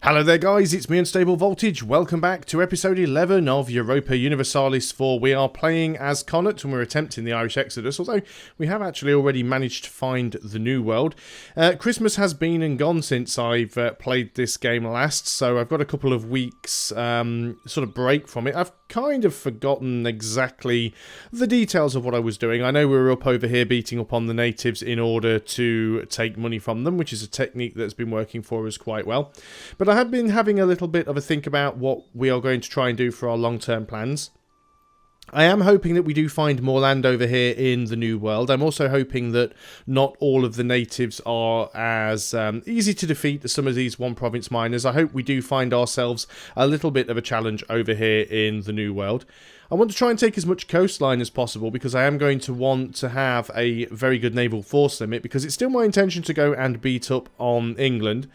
Hello there guys, it's me Unstable Voltage. Welcome back to episode 11 of Europa Universalis IV. We are playing as Connaught and we're attempting the Irish Exodus, although we have actually already managed to find the New World. Christmas has been and gone since I've played this game last, so I've got a couple of weeks sort of break from it. I've kind of forgotten exactly the details of what I was doing. I know we were up over here beating up on the natives in order to take money from them, which is a technique that's been working for us quite well. But I have been having a little bit of a think about what we are going to try and do for our long-term plans. I am hoping that we do find more land over here in the New World. I'm also hoping that not all of the natives are as easy to defeat as some of these one province miners. I hope we do find ourselves a little bit of a challenge over here in the New World. I want to try and take as much coastline as possible because I am going to want to have a very good naval force limit, because it's still my intention to go and beat up on England.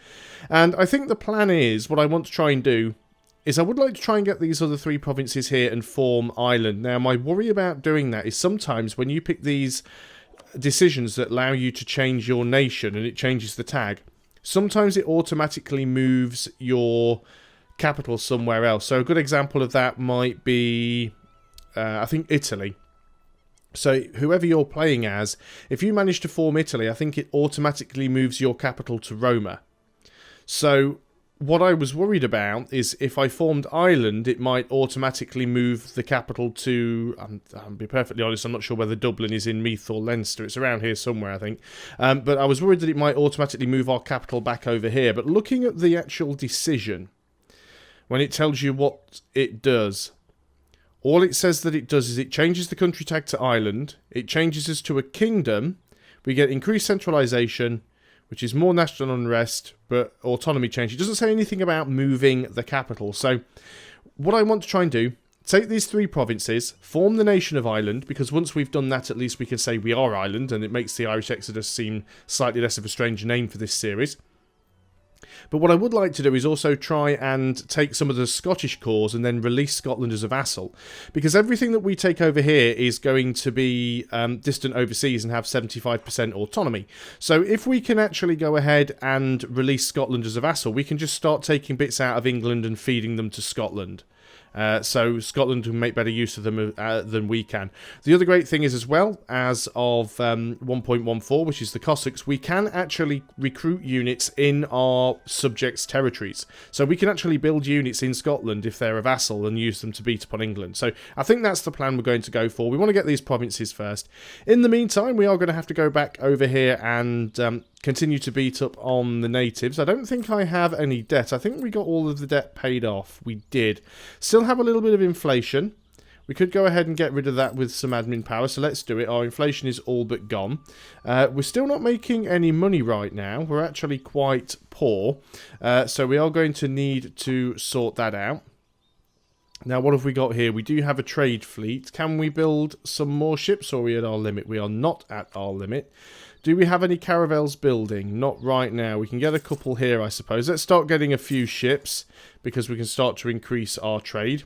And I think the plan is, what I want to try and do is I would like to try and get these other three provinces here and form Ireland. Now, my worry about doing that is sometimes when you pick these decisions that allow you to change your nation and it changes the tag, sometimes it automatically moves your capital somewhere else. So a good example of that might be, I think, Italy. So whoever you're playing as, if you manage to form Italy, I think it automatically moves your capital to Roma. So what I was worried about is if I formed Ireland, it might automatically move the capital to, I'll be perfectly honest, I'm not sure whether Dublin is in Meath or Leinster. It's around here somewhere, I think. But I was worried that it might automatically move our capital back over here. But looking at the actual decision, when it tells you what it does, all it says that it does is it changes the country tag to Ireland, it changes us to a kingdom, we get increased centralisation, which is more national unrest, but autonomy change. It doesn't say anything about moving the capital. So what I want to try and do, take these three provinces, form the nation of Ireland, because once we've done that, at least we can say we are Ireland, and it makes the Irish Exodus seem slightly less of a strange name for this series. But what I would like to do is also try and take some of the Scottish cores and then release Scotland as a vassal. Because everything that we take over here is going to be distant overseas and have 75% autonomy. So if we can actually go ahead and release Scotland as a vassal, we can just start taking bits out of England and feeding them to Scotland. So Scotland can make better use of them than we can. The other great thing is, as well, as of 1.14, which is the Cossacks, we can actually recruit units in our subjects' territories. So we can actually build units in Scotland if they're a vassal and use them to beat upon England. So I think that's the plan we're going to go for. We want to get these provinces first. In the meantime, we are going to have to go back over here and continue to beat up on the natives. I don't think I have any debt. I think we got all of the debt paid off. We did. Still have a little bit of inflation. We could go ahead and get rid of that with some admin power, so let's do it. Our inflation is all but gone. We're still not making any money right now. We're actually quite poor. So we are going to need to sort that out. Now, what have we got here? We do have a trade fleet. Can we build some more ships, or are we at our limit? We are not at our limit. Do we have any caravels building? Not right now. We can get a couple here, I suppose. Let's start getting a few ships, because we can start to increase our trade.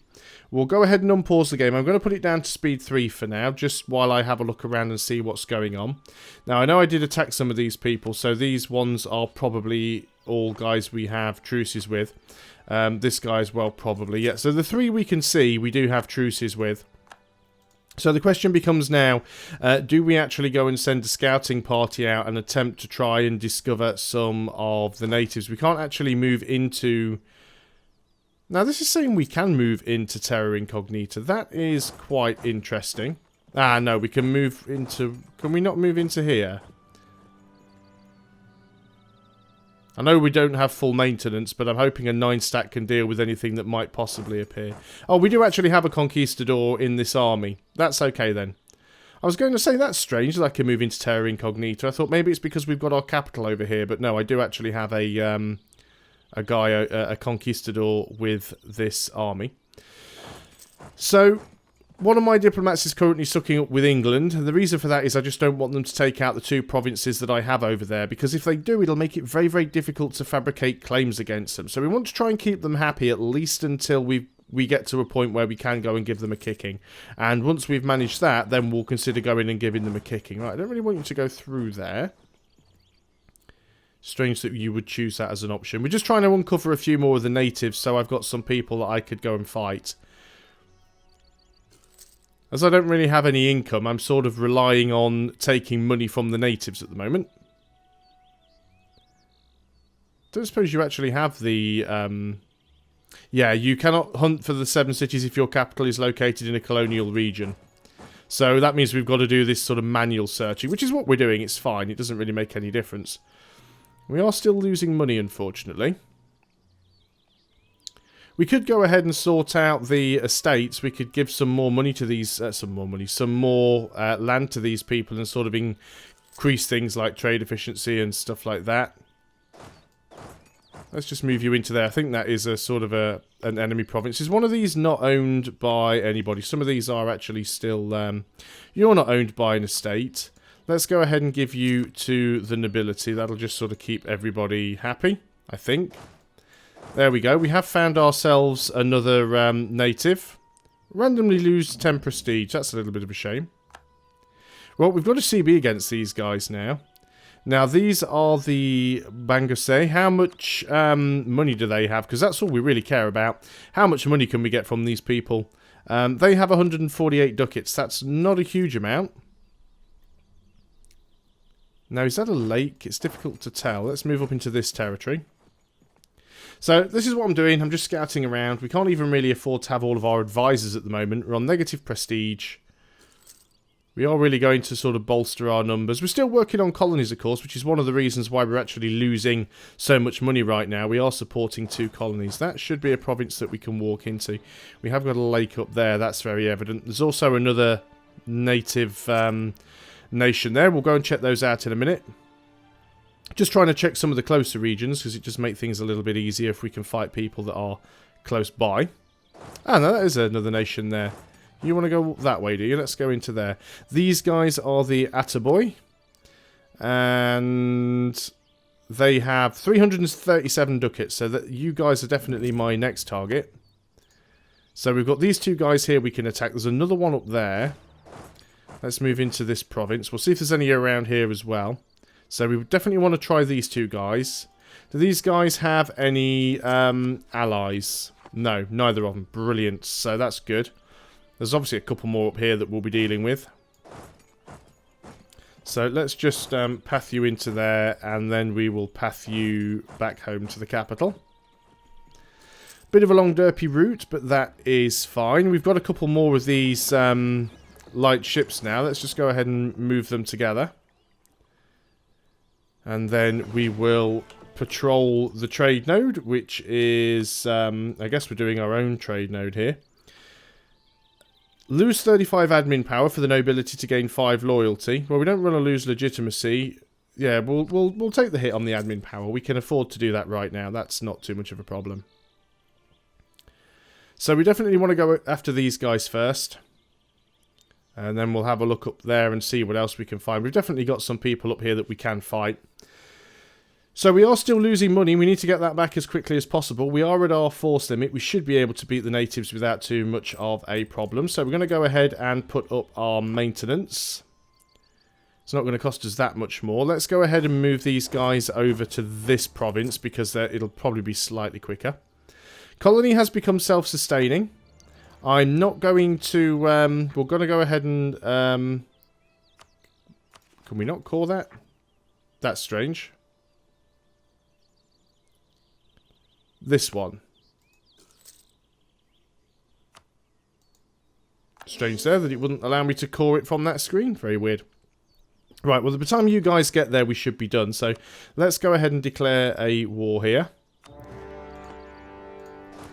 We'll go ahead and unpause the game. I'm going to put it down to speed 3 for now, just while I have a look around and see what's going on. Now, I know I did attack some of these people, so these ones are probably all guys we have truces with. This guy as well, probably. Yeah, so the 3 we can see we do have truces with. So the question becomes now, do we actually go and send a scouting party out and attempt to try and discover some of the natives? We can't actually move into... Now, this is saying we can move into Terra Incognita. That is quite interesting. Ah, no, we can move into... Can we not move into here? I know we don't have full maintenance, but I'm hoping a 9-stack can deal with anything that might possibly appear. Oh, we do actually have a conquistador in this army. That's okay then. I was going to say that's strange that I can move into Terra Incognita. I thought maybe it's because we've got our capital over here, but no, I do actually have a conquistador with this army. So one of my diplomats is currently sucking up with England. The reason for that is I just don't want them to take out the 2 provinces that I have over there, because if they do, it'll make it very, very difficult to fabricate claims against them. So we want to try and keep them happy at least until we get to a point where we can go and give them a kicking. And once we've managed that, then we'll consider going and giving them a kicking. Right, I don't really want you to go through there. Strange that you would choose that as an option. We're just trying to uncover a few more of the natives, so I've got some people that I could go and fight. As I don't really have any income, I'm sort of relying on taking money from the natives at the moment. Don't suppose you actually have the... Yeah, you cannot hunt for the 7 cities if your capital is located in a colonial region. So that means we've got to do this sort of manual searching, which is what we're doing. It's fine. It doesn't really make any difference. We are still losing money, unfortunately. We could go ahead and sort out the estates. We could give some more money to these... some more land to these people and sort of increase things like trade efficiency and stuff like that. Let's just move you into there. I think that is a sort of an enemy province. Is one of these not owned by anybody? Some of these are actually still... you're not owned by an estate. Let's go ahead and give you to the nobility. That'll just sort of keep everybody happy, I think. There we go. We have found ourselves another native. Randomly lose 10 prestige. That's a little bit of a shame. Well, we've got a CB against these guys now. Now, these are the Bangosay. How much money do they have? Because that's all we really care about. How much money can we get from these people? They have 148 ducats. That's not a huge amount. Now, is that a lake? It's difficult to tell. Let's move up into this territory. So, this is what I'm doing. I'm just scouting around. We can't even really afford to have all of our advisors at the moment. We're on negative prestige. We are really going to sort of bolster our numbers. We're still working on colonies, of course, which is one of the reasons why we're actually losing so much money right now. We are supporting 2 colonies. That should be a province that we can walk into. We have got a lake up there. That's very evident. There's also another native nation there. We'll go and check those out in a minute. Just trying to check some of the closer regions, because it just makes things a little bit easier if we can fight people that are close by. Ah, no, that is another nation there. You want to go that way, do you? Let's go into there. These guys are the Ataboy. And they have 337 ducats. So that you guys are definitely my next target. So we've got these 2 guys here we can attack. There's another one up there. Let's move into this province. We'll see if there's any around here as well. So we definitely want to try these 2 guys. Do these guys have any allies? No, neither of them. Brilliant. So that's good. There's obviously a couple more up here that we'll be dealing with. So let's just path you into there, and then we will path you back home to the capital. Bit of a long derpy route, but that is fine. We've got a couple more of these light ships now. Let's just go ahead and move them together. And then we will patrol the trade node, which is... I guess we're doing our own trade node here. Lose 35 admin power for the nobility to gain 5 loyalty. Well, we don't want to lose legitimacy. Yeah, we'll take the hit on the admin power. We can afford to do that right now. That's not too much of a problem. So we definitely want to go after these guys first. And then we'll have a look up there and see what else we can find. We've definitely got some people up here that we can fight. So we are still losing money. We need to get that back as quickly as possible. We are at our force limit. We should be able to beat the natives without too much of a problem. So we're going to go ahead and put up our maintenance. It's not going to cost us that much more. Let's go ahead and move these guys over to this province because it'll probably be slightly quicker. Colony has become self-sustaining. I'm not going to... we're going to go ahead and... can we not call that? That's strange. This one. Strange there that it wouldn't allow me to core it from that screen. Very weird. Right, well, by the time you guys get there, we should be done. So, let's go ahead and declare a war here.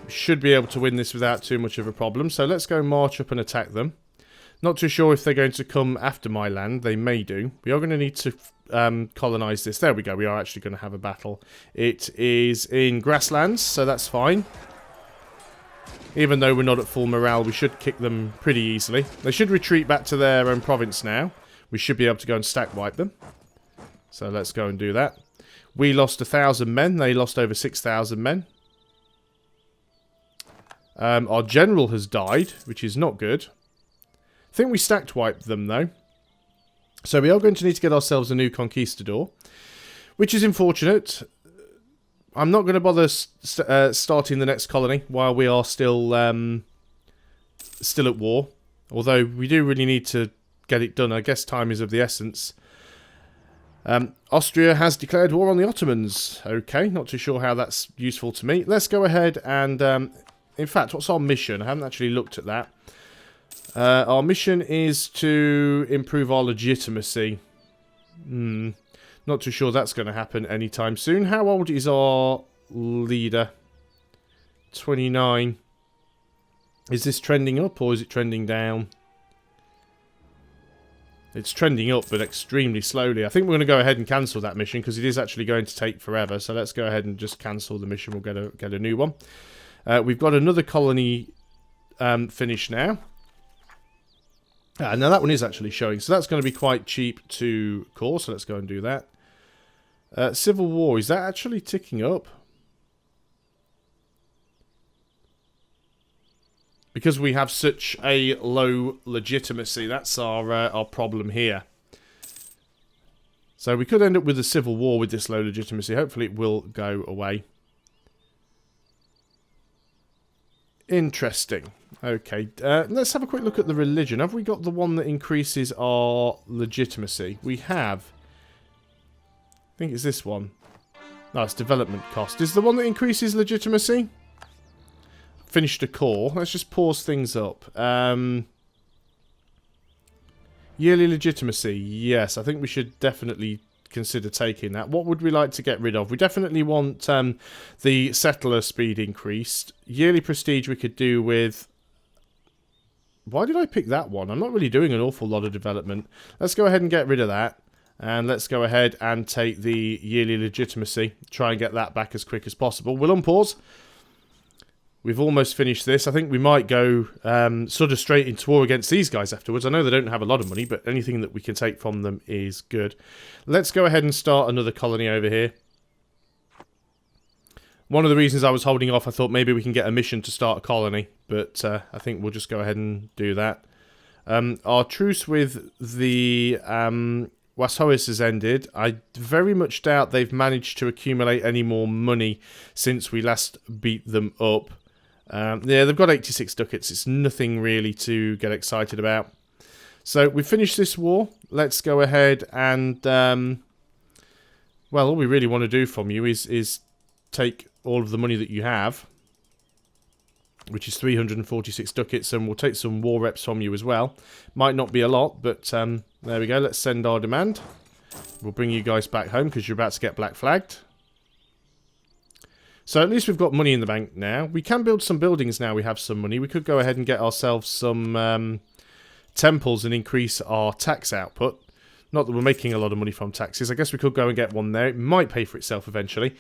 We should be able to win this without too much of a problem. So, let's go march up and attack them. Not too sure if they're going to come after my land. They may do. We are going to need to colonize this. There we go. We are actually going to have a battle. It is in grasslands, so that's fine. Even though we're not at full morale, we should kick them pretty easily. They should retreat back to their own province now. We should be able to go and stack wipe them. So let's go and do that. We lost 1,000 men. They lost over 6,000 men. Our general has died, which is not good. I think we stacked wiped them, though. So we are going to need to get ourselves a new conquistador. which is unfortunate. I'm not going to bother starting the next colony while we are still at war. Although we do really need to get it done. I guess time is of the essence. Austria has declared war on the Ottomans. Okay, not too sure how that's useful to me. Let's go ahead and... in fact, what's our mission? I haven't actually looked at that. Our mission is to improve our legitimacy. Not too sure that's going to happen anytime soon. How old is our leader? 29. Is this trending up or is it trending down? It's trending up, but extremely slowly. I think we're going to go ahead and cancel that mission because it is actually going to take forever. So let's go ahead and just cancel the mission. We'll get a new one. We've got another colony finished now. Now that one is actually showing, so that's going to be quite cheap to core, so let's go and do that. Civil War, is that actually ticking up? Because we have such a low legitimacy, that's our problem here. So we could end up with a civil war with this low legitimacy. Hopefully it will go away. Interesting. Okay, let's have a quick look at the religion. Have we got the one that increases our legitimacy? We have. I think it's this one. No, it's development cost. Is the one that increases legitimacy? Finished a core. Let's just pause things up. Yearly legitimacy. Yes, I think we should definitely consider taking that. What would we like to get rid of? We definitely want the settler speed increased. Yearly prestige we could do with... Why did I pick that one? I'm not really doing an awful lot of development. Let's go ahead and get rid of that. And let's go ahead and take the yearly legitimacy. Try and get that back as quick as possible. We'll unpause. We've almost finished this. I think we might go sort of straight into war against these guys afterwards. I know they don't have a lot of money, but anything that we can take from them is good. Let's go ahead and start another colony over here. One of the reasons I was holding off, I thought maybe we can get a mission to start a colony, but I think we'll just go ahead and do that. Our truce with the Vassals has ended. I very much doubt they've managed to accumulate any more money since we last beat them up. Yeah, they've got 86 ducats. It's nothing really to get excited about. So we've finished this war. Let's go ahead and... well, all we really want to do from you is take all of the money that you have, which is 346 ducats, and we'll take some war reps from you as well. Might not be a lot, but there we go. Let's send our demand. We'll bring you guys back home because you're about to get black flagged. So at least we've got money in the bank now. We can build some buildings now we have some money. We could go ahead and get ourselves some temples and increase our tax output. Not that we're making a lot of money from taxes. I guess we could go and get one there. It might pay for itself eventually.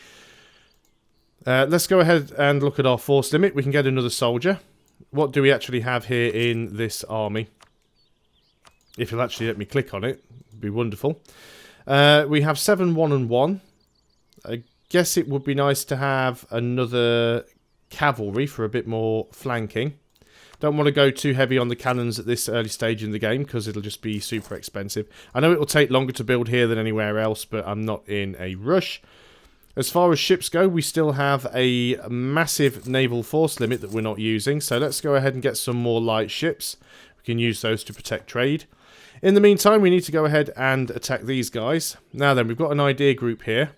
Let's go ahead and look at our force limit. We can get another soldier. What do we actually have here in this army? If you'll actually let me click on it, it'd be wonderful. We have 7, 1 and 1. I guess it would be nice to have another cavalry for a bit more flanking. Don't want to go too heavy on the cannons at this early stage in the game because it'll just be super expensive. I know it will take longer to build here than anywhere else, but I'm not in a rush. As far as ships go, we still have a massive naval force limit that we're not using. So let's go ahead and get some more light ships. We can use those to protect trade. In the meantime, we need to go ahead and attack these guys. Now then, we've got an idea group here.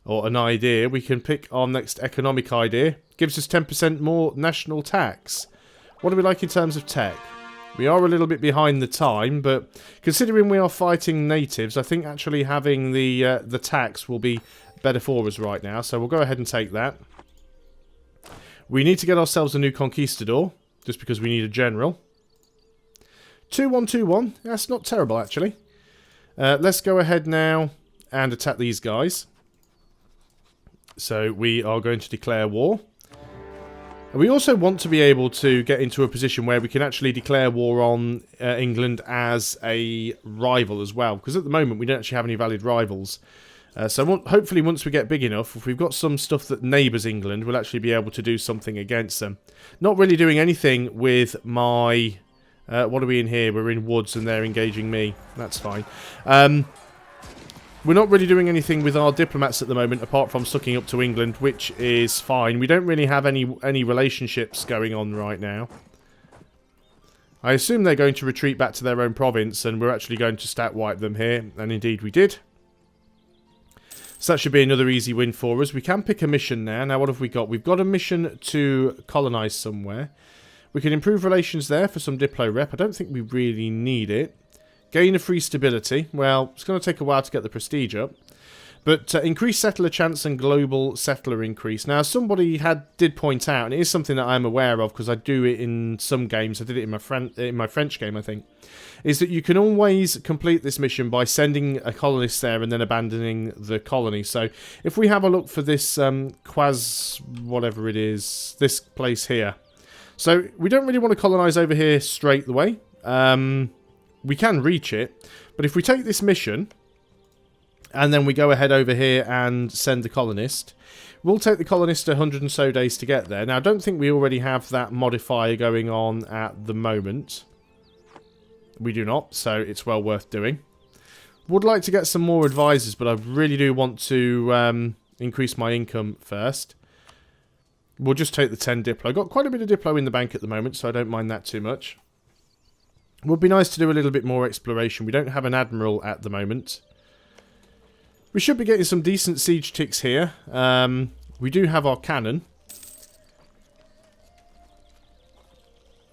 Or an idea. We can pick our next economic idea. Gives us 10% more national tax. What do we like in terms of tech? We are a little bit behind the time, but considering we are fighting natives, I think actually having the tax will be better for us right now, so we'll go ahead and take that. We need to get ourselves a new conquistador, just because we need a general. 2121, that's not terrible actually. Let's go ahead now and attack these guys. So we are going to declare war. And we also want to be able to get into a position where we can actually declare war on England as a rival as well, because at the moment we don't actually have any valid rivals. So hopefully once we get big enough, if we've got some stuff that neighbours England, we'll actually be able to do something against them. Not really doing anything with my... what are we in here? We're in woods and they're engaging me. That's fine. We're not really doing anything with our diplomats at the moment, apart from sucking up to England, which is fine. We don't really have any relationships going on right now. I assume they're going to retreat back to their own province, and we're actually going to stat wipe them here, and indeed we did. So that should be another easy win for us. We can pick a mission now. Now what have we got? We've got a mission to colonise somewhere. We can improve relations there for some Diplo rep. I don't think we really need it. Gain a free stability. Well, it's going to take a while to get the prestige up. But increased settler chance and global settler increase. Now, somebody did point out, and it is something that I'm aware of because I do it in some games. I did it in my French game, I think. Is that you can always complete this mission by sending a colonist there and then abandoning the colony. So, if we have a look for this whatever it is, this place here. So, we don't really want to colonise over here straight away. We can reach it, but if we take this mission and then we go ahead over here and send the colonist, we'll take the colonist 100 and so days to get there. Now, I don't think we already have that modifier going on at the moment. We do not, so it's well worth doing. Would like to get some more advisors, but I really do want to increase my income first. We'll just take the 10 Diplo. I've got quite a bit of Diplo in the bank at the moment, so I don't mind that too much. Would be nice to do a little bit more exploration. We don't have an admiral at the moment. We should be getting some decent siege ticks here. We do have our cannon.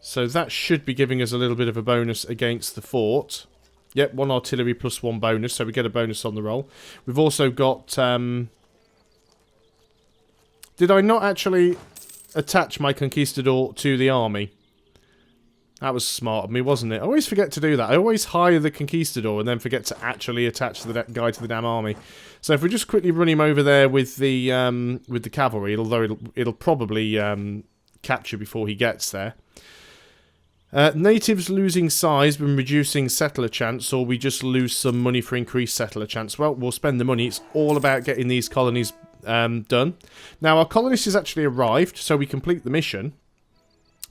So that should be giving us a little bit of a bonus against the fort. Yep, 1 artillery plus 1 bonus, so we get a bonus on the roll. We've also got... Did I not actually attach my conquistador to the army? That was smart of me, wasn't it? I always forget to do that. I always hire the conquistador and then forget to actually attach the guy to the damn army. So if we just quickly run him over there with the cavalry, although it'll probably capture before he gets there. Natives losing size when reducing settler chance, or we just lose some money for increased settler chance. Well, we'll spend the money. It's all about getting these colonies done. Now, our colonist has actually arrived, so we complete the mission.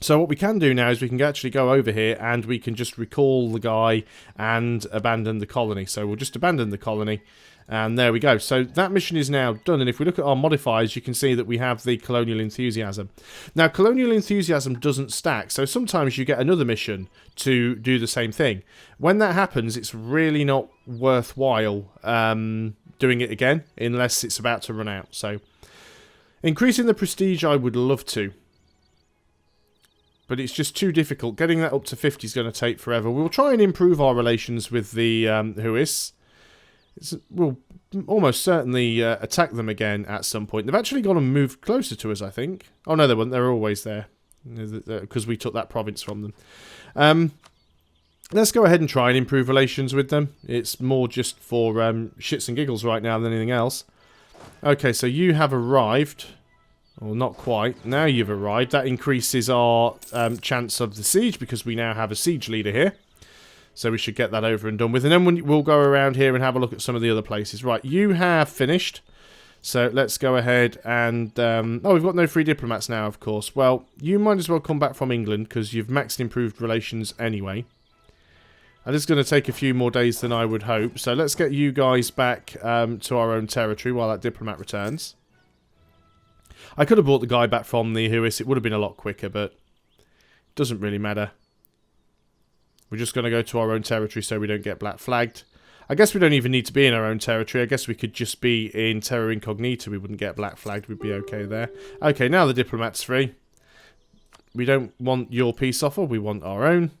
So what we can do now is we can actually go over here and we can just recall the guy and abandon the colony. So we'll just abandon the colony and there we go. So that mission is now done, and if we look at our modifiers you can see that we have the colonial enthusiasm. Now colonial enthusiasm doesn't stack, so sometimes you get another mission to do the same thing. When that happens it's really not worthwhile doing it again unless it's about to run out. So increasing the prestige I would love to. But it's just too difficult. Getting that up to 50 is going to take forever. We'll try and improve our relations with the Huis. We'll almost certainly attack them again at some point. They've actually gone and moved closer to us, I think. Oh, no, they weren't. They're always there. Because we took that province from them. Let's go ahead and try and improve relations with them. It's more just for shits and giggles right now than anything else. Okay, so you have arrived... Well, not quite. Now you've arrived. That increases our chance of the siege because we now have a siege leader here. So we should get that over and done with. And then we'll go around here and have a look at some of the other places. Right, you have finished. So let's go ahead and... oh, we've got no free diplomats now, of course. Well, you might as well come back from England because you've maxed improved relations anyway. And it's going to take a few more days than I would hope. So let's get you guys back to our own territory while that diplomat returns. I could have brought the guy back from the Huis. It would have been a lot quicker, but it doesn't really matter. We're just going to go to our own territory so we don't get black flagged. I guess we don't even need to be in our own territory. I guess we could just be in Terra Incognita. We wouldn't get black flagged. We'd be okay there. Okay, now the diplomat's free. We don't want your peace offer. We want our own.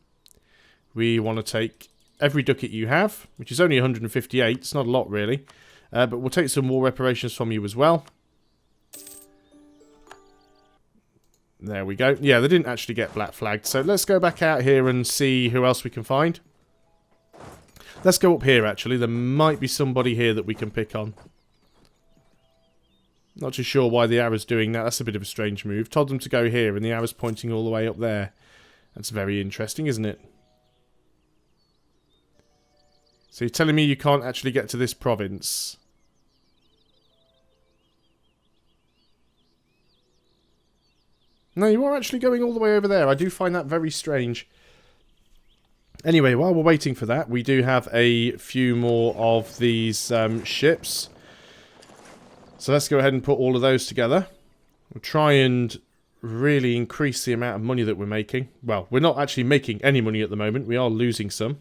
We want to take every ducat you have, which is only 158. It's not a lot, really. But we'll take some war reparations from you as well. There we go. Yeah, they didn't actually get black flagged. So let's go back out here and see who else we can find. Let's go up here, actually. There might be somebody here that we can pick on. Not too sure why the arrow's doing that. That's a bit of a strange move. Told them to go here, and the arrow's pointing all the way up there. That's very interesting, isn't it? So you're telling me you can't actually get to this province? No, you are actually going all the way over there. I do find that very strange. Anyway, while we're waiting for that, we do have a few more of these ships. So let's go ahead and put all of those together. We'll try and really increase the amount of money that we're making. Well, we're not actually making any money at the moment. We are losing some.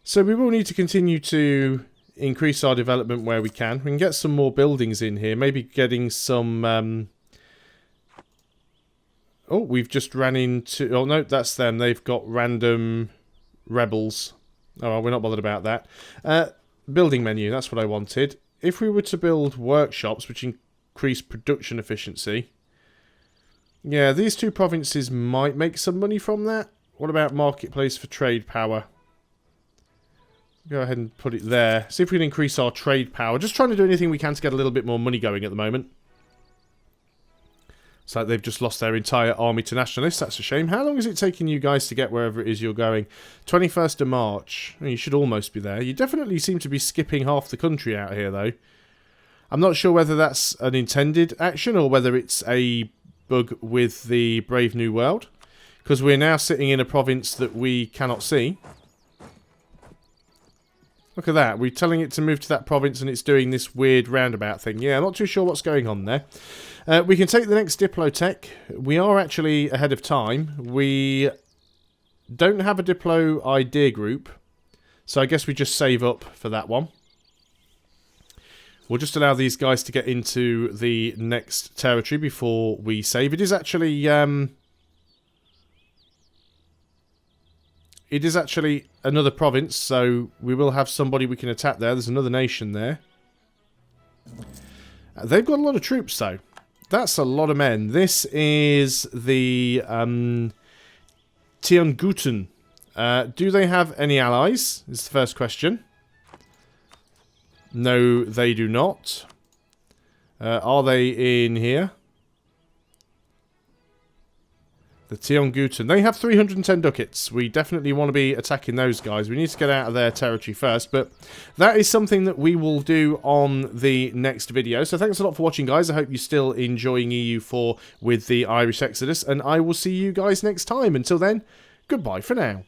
So we will need to continue to increase our development where we can. We can get some more buildings in here. Maybe getting some... Oh, we've just ran into... Oh, no, that's them. They've got random rebels. Oh, well, we're not bothered about that. Building menu, that's what I wanted. If we were to build workshops, which increase production efficiency... Yeah, these two provinces might make some money from that. What about marketplace for trade power? Go ahead and put it there. See if we can increase our trade power. Just trying to do anything we can to get a little bit more money going at the moment. It's like they've just lost their entire army to nationalists. That's a shame. How long is it taking you guys to get wherever it is you're going? 21st of March. You should almost be there. You definitely seem to be skipping half the country out here, though. I'm not sure whether that's an intended action or whether it's a bug with the Brave New World. Because we're now sitting in a province that we cannot see. Look at that. We're telling it to move to that province and it's doing this weird roundabout thing. Yeah, I'm not too sure what's going on there. We can take the next Diplotech. We are actually ahead of time. We don't have a Diplo idea group. So I guess we just save up for that one. We'll just allow these guys to get into the next territory before we save. It is actually... It is actually another province, so we will have somebody we can attack there. There's another nation there. They've got a lot of troops, though. That's a lot of men. This is the Tianguten. Do they have any allies? Is the first question. No, they do not. Are they in here? The Tianguten. They have 310 ducats. We definitely want to be attacking those guys. We need to get out of their territory first. But that is something that we will do on the next video. So thanks a lot for watching, guys. I hope you're still enjoying EU4 with the Irish Exodus. And I will see you guys next time. Until then, goodbye for now.